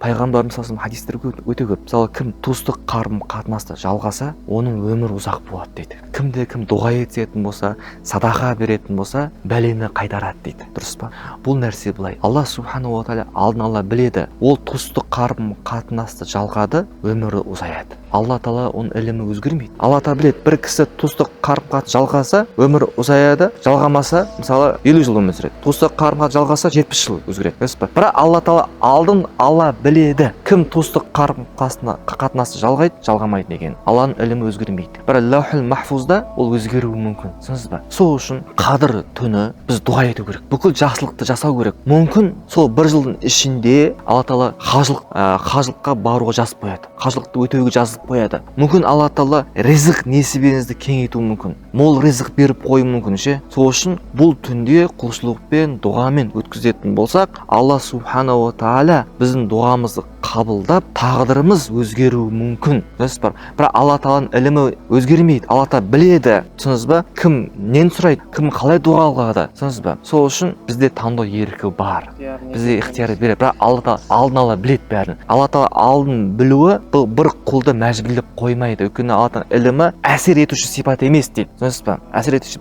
пайғамбар мысалы хадистер өте көп. Мысалы кім туыстық қарым қатынасты жалғаса, оның өмірі ұзақ болады дейді. Кімде кім дұға ететін болса, садақа беретін болса, бәлені қайтарады дейді. Дұрыс па? Бұл нәрсе былай. Алла субхану ва тағала алдын ала біледі. Ол туыстық қарым қатынасты жалғады, өмірі ұзаяды. Алла тағала оның ілімі өзгермейді. Алла тағала біледі, бір кісі туыстық қарым қатынас жалғаса, өмірі ұзаяды, жалғамаса, мысалы 50 жыл өмір сүреді. Туыстық қарым қатынас жалғаса 70 жыл өзгереді. Дұрыс па? Бірақ Алла тағала алдын ала біледі, кім туыстық қарым қатынасты жалғайды, жалғамайды деген. Алланың ілімі өзгермейді. Бірақ лаухул махфузда ол өзгеруі мүмкін. Түсінесіз ба? Сол үшін қадір түні біз дұға ету керек. Бүкіл жақсылықты жасау керек. Мүмкін сол бір жылдың ішінде Алла тағала қажылыққа баруға жазып қояды. Қажылықты өтеуге жазып қояды. Мүмкін Алла тағала ризық несібеңізді кеңейтуі мүмкін. Мол ризық беріп қоюы мүмкін ше. Сол үшін бұл түнде құлшылықпен, дұғамен өткізетін болсақ, Алла субханала ва тағала біздің дұғамызды қабылдап, тағдырымыз өзгеруі мүмкін. Дұрыс па? Бірақ Алла тағаланың ілімі өзгермейді. Алла тағала біледі. Түсінесіз ба? Кім нені сұрайды, кім қалай дұға алады. Түсінесіз ба? Сол үшін бізде таңдау еркі бар. Бізде ixtiyar береді. Бірақ Алла тағала алдын ала біледі бәрін. Алла тағала алдын білуі бұл бір құлды мәжбүрлеп қоймайды. Өйткені Алла тағаланың ілімі әсер етуші сипат емес дейді. Түсінесіз ба? Әсер етуші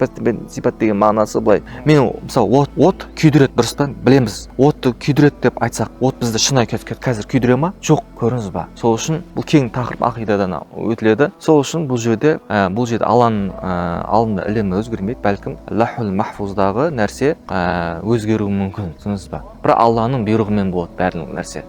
сипат деген мағынасы былай. Мен мысалы от күйдіреді, дұрыс па? Білеміз. Отты күйдіреді деп айтсақ, от бізді шынайы қазір күйдіре ма? Жоқ, көріңіз ба? Сол үшін бұл кең тақырып ақидадан өтіледі. Сол үшін бұл жерде Алланың алдында ілімі өзгермейді, бәлкім лаухул махфуздағы нәрсе өзгеруі мүмкін. Түсінесіз ба? Бірақ Алланың бұйрығымен болады барлық нәрсе.